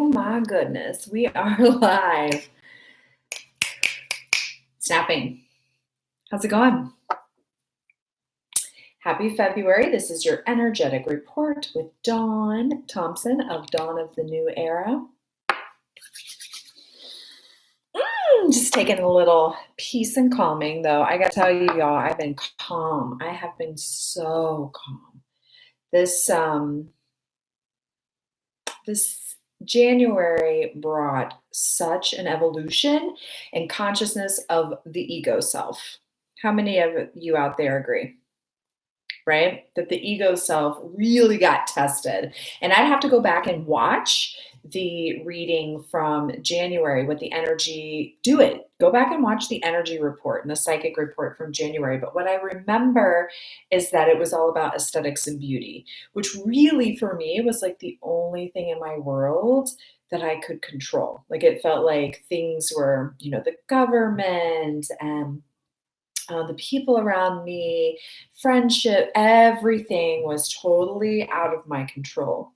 Oh my goodness, we are live. Snapping. How's it going? Happy February. This is your energetic report with Dawn Thompson of Dawn of the New Era. Just taking a little peace and calming, though. I gotta tell you, y'all, I've been calm. I have been so calm. This January brought such an evolution in consciousness of the ego self. How many of you out there agree? Right? That the ego self really got tested. And I'd have to go back and watch the reading from January with the energy. Do it. Go back and watch the energy report and the psychic report from January. But what I remember is that it was all about aesthetics and beauty, which really for me was like the only thing in my world that I could control. Like it felt like things were, the government and the people around me, friendship, everything was totally out of my control.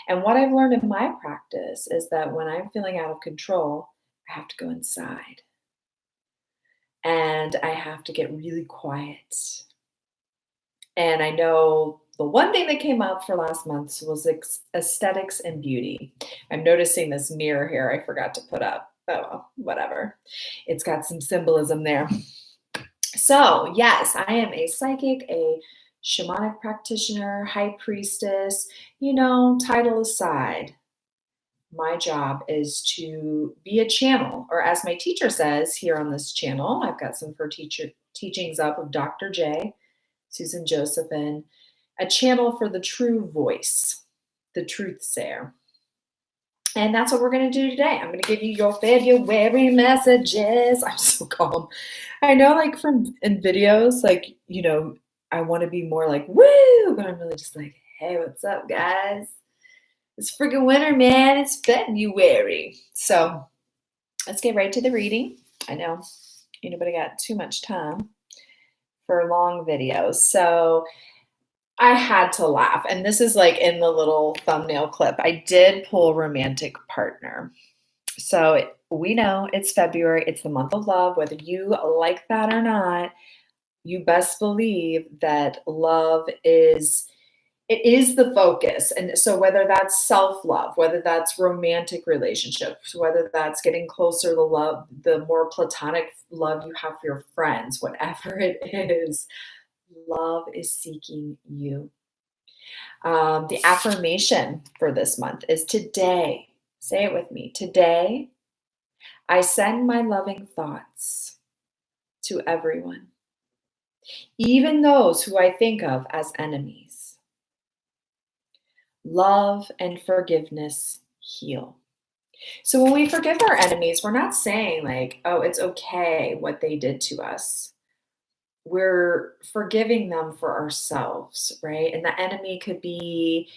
And what I've learned in my practice is that when I'm feeling out of control, I have to go inside and I have to get really quiet. And I know the one thing that came up for last month was aesthetics and beauty. I'm noticing this mirror here I forgot to put up. Oh, well, whatever. It's got some symbolism there. So, yes, I am a psychic, a shamanic practitioner, high priestess, title aside. My job is to be a channel, or as my teacher says here on this channel, I've got some of her teachings up of Dr. J, Susan Josephine, a channel for the true voice, the truth sayer. And that's what we're going to do today. I'm going to give you your February messages. I'm so calm. I know in videos, I want to be more like, woo, but I'm really just like, hey, what's up, guys? It's freaking winter, man. It's February. So let's get right to the reading. I know nobody got too much time for long videos. So I had to laugh. And this is in the little thumbnail clip. I did pull romantic partner. So we know it's February. It's the month of love. Whether you like that or not, you best believe that love is the focus. And so whether that's self-love, whether that's romantic relationships, whether that's getting closer to love, the more platonic love you have for your friends, whatever it is, love is seeking you. The affirmation for this month is today. Say it with me. Today, I send my loving thoughts to everyone, even those who I think of as enemies. Love and forgiveness heal. So when we forgive our enemies, we're not saying oh, it's okay what they did to us. We're forgiving them for ourselves, right? And the enemy could be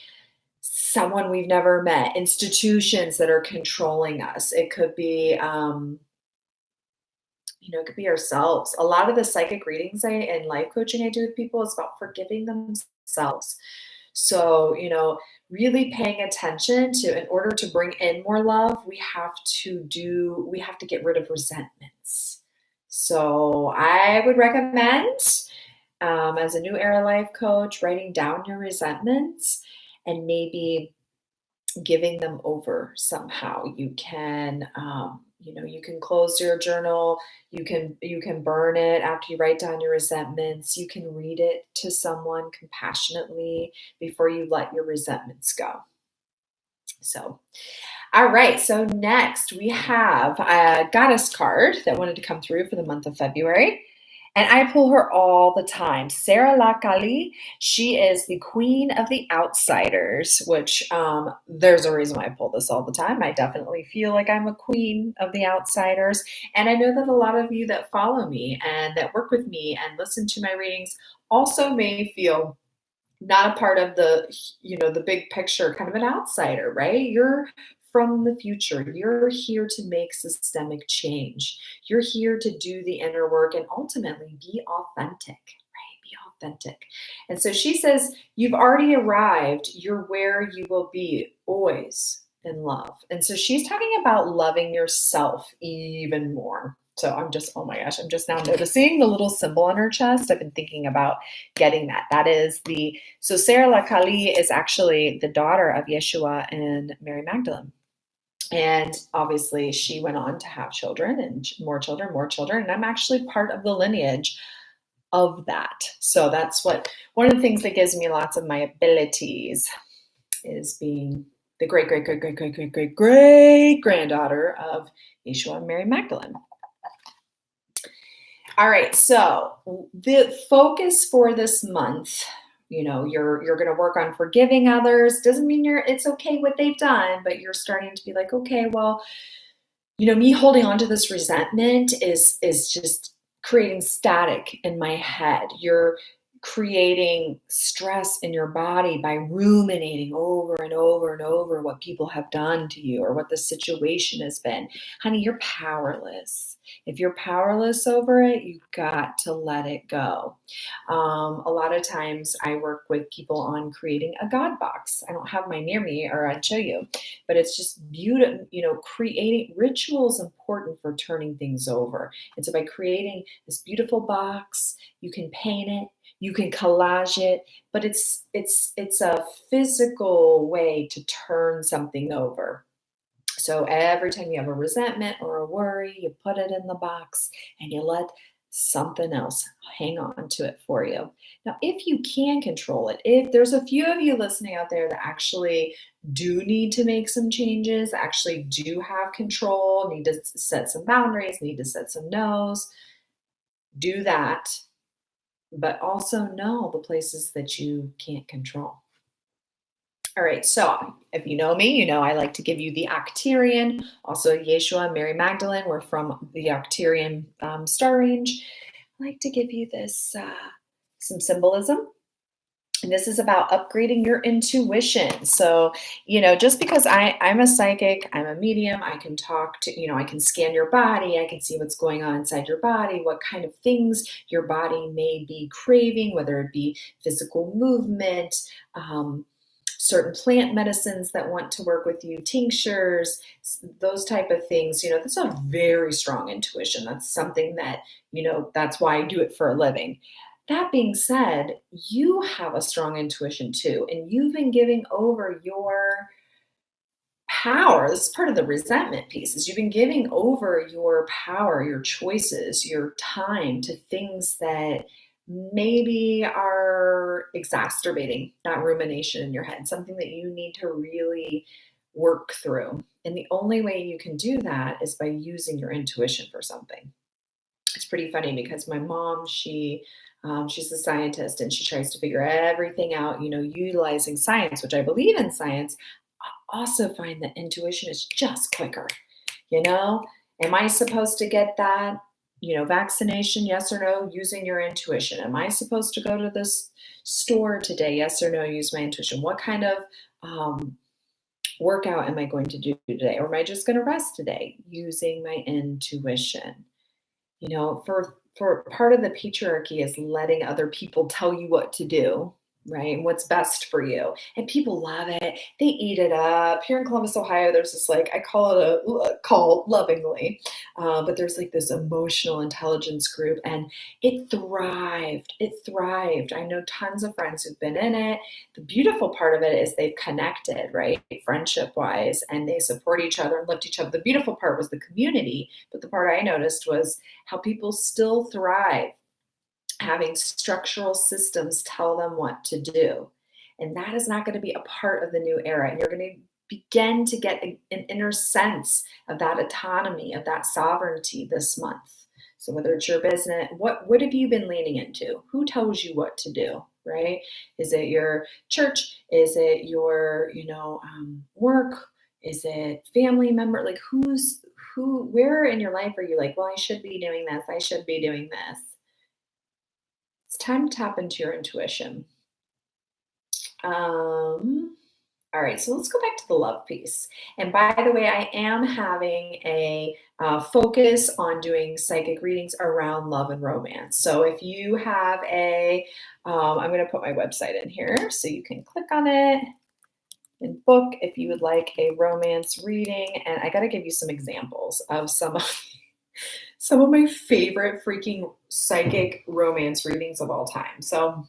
someone we've never met, institutions that are controlling us. It could be, it could be ourselves. A lot of the psychic readings and life coaching I do with people is about forgiving themselves. So, really paying attention to, in order to bring in more love, we have to get rid of resentments. So I would recommend, as a new era life coach, writing down your resentments and maybe giving them over somehow. You can, you can close your journal. You can burn it after you write down your resentments. You can read it to someone compassionately before you let your resentments go. So, all right. So next we have a goddess card that wanted to come through for the month of February. And I pull her all the time. Sarah Lakali, she is the queen of the outsiders, which there's a reason why I pull this all the time. I definitely feel like I'm a queen of the outsiders. And I know that a lot of you that follow me and that work with me and listen to my readings also may feel not a part of the big picture, kind of an outsider, right? You're from the future. You're here to make systemic change. You're here to do the inner work and ultimately be authentic, right? Be authentic. And so she says, you've already arrived. You're where you will be always. than love. And so she's talking about loving yourself even more. So I'm just, oh my gosh, I'm just now noticing the little symbol on her chest. I've been thinking about getting that. That is so Sarah Lakali is actually the daughter of Yeshua and Mary Magdalene. And obviously she went on to have children and more children, more children. And I'm actually part of the lineage of that. So that's one of the things that gives me lots of my abilities is being the great granddaughter of Yeshua and Mary Magdalene. All right, so the focus for this month, you're going to work on forgiving others. Doesn't mean it's okay what they've done, but you're starting to be like, okay, well, me holding on to this resentment is just creating static in my head. You're creating stress in your body by ruminating over and over and over what people have done to you or what the situation has been. Honey, you're powerless. If you're powerless over it, you've got to let it go. A lot of times I work with people on creating a God box. I don't have mine near me or I'd show you, but it's just beautiful, creating rituals important for turning things over. And so by creating this beautiful box, you can paint it, you can collage it, but it's a physical way to turn something over. So every time you have a resentment or a worry, you put it in the box and you let something else hang on to it for you. Now, if you can control it, if there's a few of you listening out there that actually do need to make some changes, actually do have control, need to set some boundaries, need to set some no's, do that. But also know the places that you can't control. All right, so if you know me, I like to give you the Octarian, also Yeshua, Mary Magdalene. We're from the Octarian star range. I like to give you this, some symbolism. And this is about upgrading your intuition. So, just because I'm a psychic, I'm a medium, I can talk to, I can scan your body, I can see what's going on inside your body, what kind of things your body may be craving, whether it be physical movement, certain plant medicines that want to work with you, tinctures, those type of things. That's a very strong intuition. That's something that, that's why I do it for a living. That being said, you have a strong intuition too, and you've been giving over your power. This is part of the resentment pieces. You've been giving over your power, your choices, your time to things that maybe are exacerbating that rumination in your head, something that you need to really work through. And the only way you can do that is by using your intuition for something. It's pretty funny because my mom, she's a scientist and she tries to figure everything out, utilizing science, which I believe in science. I also find that intuition is just quicker. Am I supposed to get that, vaccination? Yes or no? Using your intuition. Am I supposed to go to this store today? Yes or no? Use my intuition. What kind of workout am I going to do today? Or am I just going to rest today? Using my intuition. For part of the patriarchy is letting other people tell you what to do, right? And what's best for you. And people love it. They eat it up. Here in Columbus, Ohio, there's this, I call it a cult lovingly, but there's this emotional intelligence group and it thrived. It thrived. I know tons of friends who've been in it. The beautiful part of it is they've connected, right? Friendship wise, and they support each other and lift each other. The beautiful part was the community, but the part I noticed was how people still thrive having structural systems tell them what to do. And that is not going to be a part of the new era. And you're going to begin to get an inner sense of that autonomy, of that sovereignty this month. So whether it's your business, what have you been leaning into? Who tells you what to do, right? Is it your church? Is it your, work? Is it family member? Where in your life are you well, I should be doing this. I should be doing this. It's time to tap into your intuition. All right, so let's go back to the love piece. And by the way, I am having a focus on doing psychic readings around love and romance. So if you have I'm going to put my website in here so you can click on it. in book if you would like a romance reading. And I got to give you some examples of some of my favorite freaking psychic romance readings of all time. So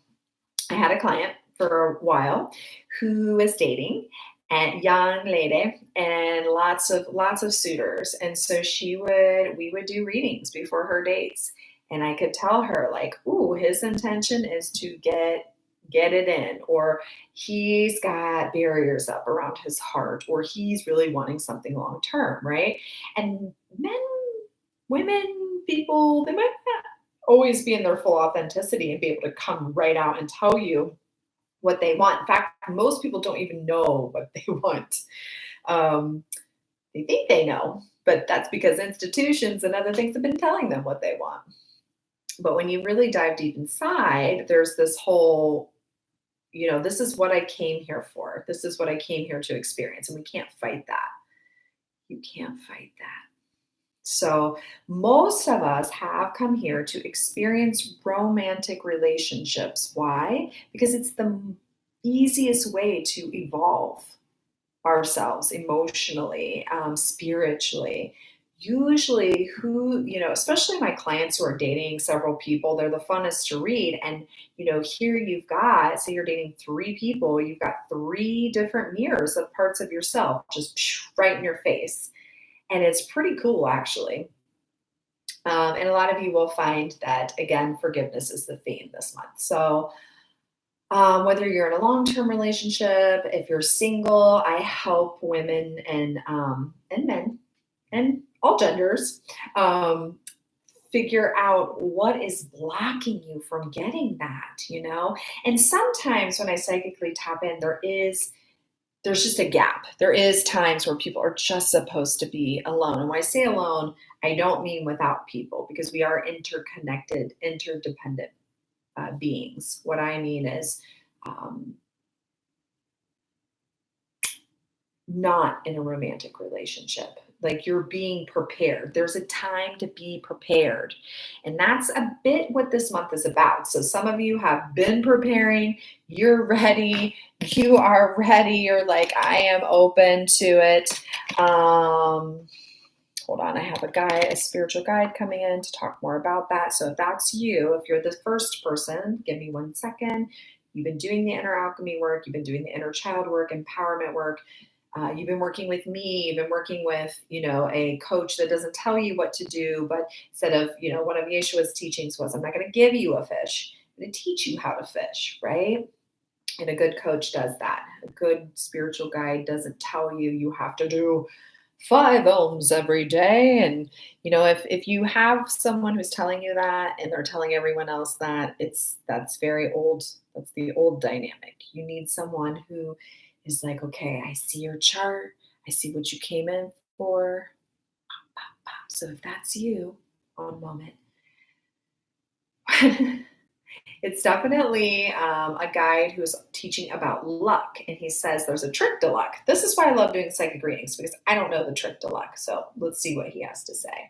I had a client for a while who was dating a young lady and lots of suitors. And so we would do readings before her dates. And I could tell her like, ooh, his intention is to get it in, or he's got barriers up around his heart, or he's really wanting something long term, right? And men, women, people, they might not always be in their full authenticity and be able to come right out and tell you what they want. In fact, most people don't even know what they want. They think they know, but that's because institutions and other things have been telling them what they want. But when you really dive deep inside, there's this whole, this is what I came here for. This is what I came here to experience. And we can't fight that. You can't fight that. So most of us have come here to experience romantic relationships. Why? Because it's the easiest way to evolve ourselves emotionally, spiritually. Usually especially my clients who are dating several people, they're the funnest to read. And, here you've got, say you're dating 3 people, you've got 3 different mirrors of parts of yourself just right in your face. And it's pretty cool, actually. And a lot of you will find that, again, forgiveness is the theme this month. So whether you're in a long-term relationship, if you're single, I help women and men and all genders figure out what is blocking you from getting that, And sometimes when I psychically tap in, there's just a gap. There is times where people are just supposed to be alone. And when I say alone, I don't mean without people, because we are interconnected, interdependent beings. What I mean is not in a romantic relationship. Like you're being prepared. There's a time to be prepared. And that's a bit what this month is about. So some of you have been preparing. You're ready. You are ready. You're like, I am open to it. Hold on. I have a spiritual guide coming in to talk more about that. So if that's you, if you're the first person, give me 1 second. You've been doing the inner alchemy work. You've been doing the inner child work, empowerment work. You've been working with me, you've been working with, a coach that doesn't tell you what to do, but instead of, one of Yeshua's teachings was, I'm not going to give you a fish, I'm going to teach you how to fish, right? And a good coach does that. A good spiritual guide doesn't tell you have to do 5 ohms every day. And, if you have someone who's telling you that and they're telling everyone else that, that's very old. That's the old dynamic. You need someone who is like, okay, I see your chart. I see what you came in for. So if that's you, one moment. It's definitely a guide who's teaching about luck. And he says there's a trick to luck. This is why I love doing psychic readings, because I don't know the trick to luck. So let's see what he has to say.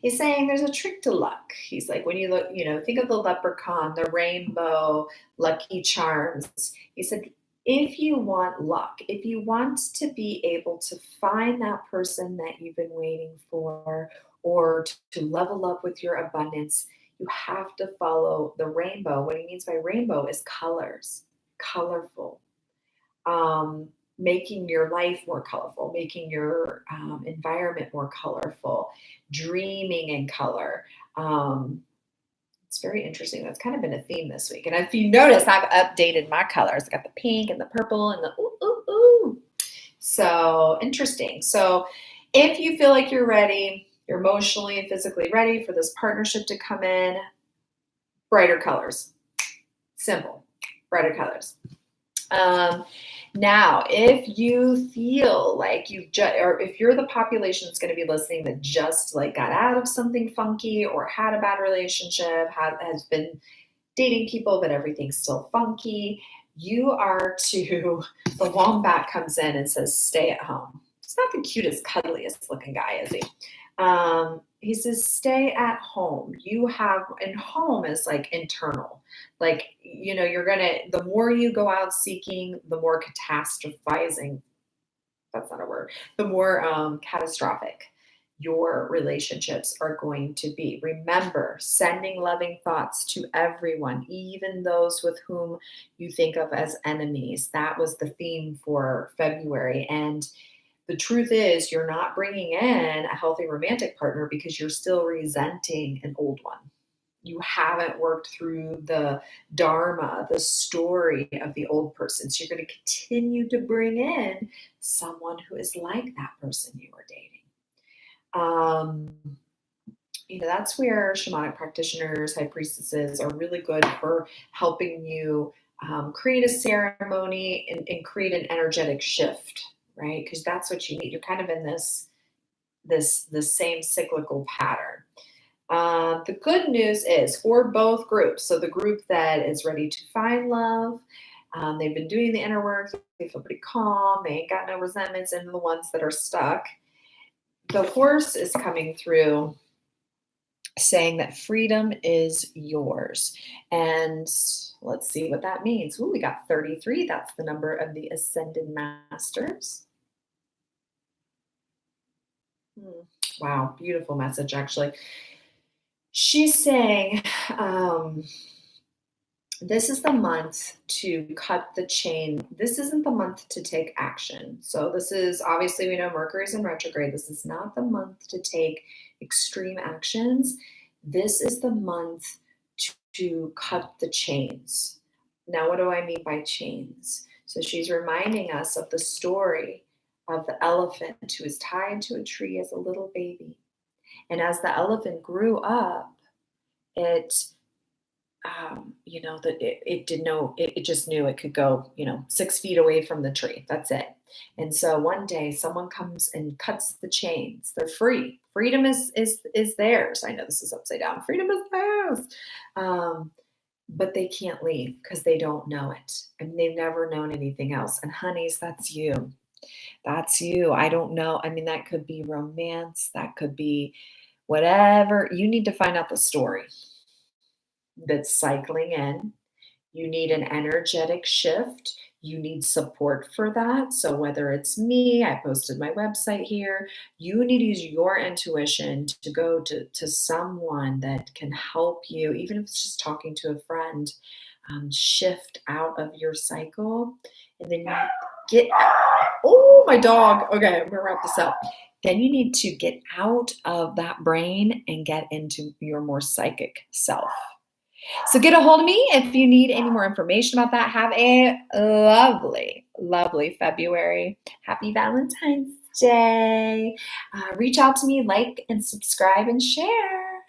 He's saying there's a trick to luck. He's like, when you look, think of the leprechaun, the rainbow, lucky charms. He said, if you want luck, if you want to be able to find that person that you've been waiting for, or to level up with your abundance, you have to follow the rainbow. What he means by rainbow is colors, colorful, making your life more colorful, making your environment more colorful, dreaming in color. It's very interesting. That's kind of been a theme this week. And if you notice, I've updated my colors. I got the pink and the purple and the ooh, ooh, ooh. So interesting. So if you feel like you're ready, you're emotionally and physically ready for this partnership to come in, brighter colors. Simple. Brighter colors. Now, if you feel like or if you're the population that's going to be listening that just like got out of something funky or had a bad relationship, has been dating people, but everything's still funky, you are the wombat comes in and says, stay at home. It's not the cutest, cuddliest looking guy, is he? he says, stay at home. You have, and home is like internal. Like, the more you go out seeking, the more catastrophizing, that's not a word, the more catastrophic your relationships are going to be. Remember, sending loving thoughts to everyone, even those with whom you think of as enemies. That was the theme for February. And the truth is, you're not bringing in a healthy romantic partner because you're still resenting an old one. You haven't worked through the dharma, the story of the old person. So you're going to continue to bring in someone who is like that person you were dating. That's where shamanic practitioners, high priestesses are really good for helping you create a ceremony and create an energetic shift, right? Because that's what you need. You're kind of in this same cyclical pattern. The good news is for both groups. So the group that is ready to find love, they've been doing the inner work, they feel pretty calm, they ain't got no resentments, and the ones that are stuck, the horse is coming through saying that freedom is yours. And let's see what that means. Ooh, we got 33. That's the number of the Ascended Masters. Wow, beautiful message, actually. She's saying, this is the month to cut the chain. This isn't the month to take action. So this is, obviously, we know Mercury's in retrograde. This is not the month to take extreme actions. This is the month to cut the chains. Now, what do I mean by chains? So she's reminding us of the story of the elephant who was tied to a tree as a little baby. And as the elephant grew up, it just knew it could go, 6 feet away from the tree. That's it. And so one day someone comes and cuts the chains. They're free. Freedom is theirs. I know this is upside down. Freedom is theirs. But they can't leave because they don't know it. And they've never known anything else. And honeys, that's you. That's you. I don't know. I mean, that could be romance. That could be whatever. You need to find out the story that's cycling in. You need an energetic shift. You need support for that. So whether it's me, I posted my website here, you need to use your intuition to go to someone that can help you, even if it's just talking to a friend, shift out of your cycle. And then you get, oh, my dog. Okay, I'm going to wrap this up. Then you need to get out of that brain and get into your more psychic self. So get a hold of me if you need any more information about that. Have a lovely, lovely February. Happy Valentine's Day. Reach out to me, like and subscribe and share.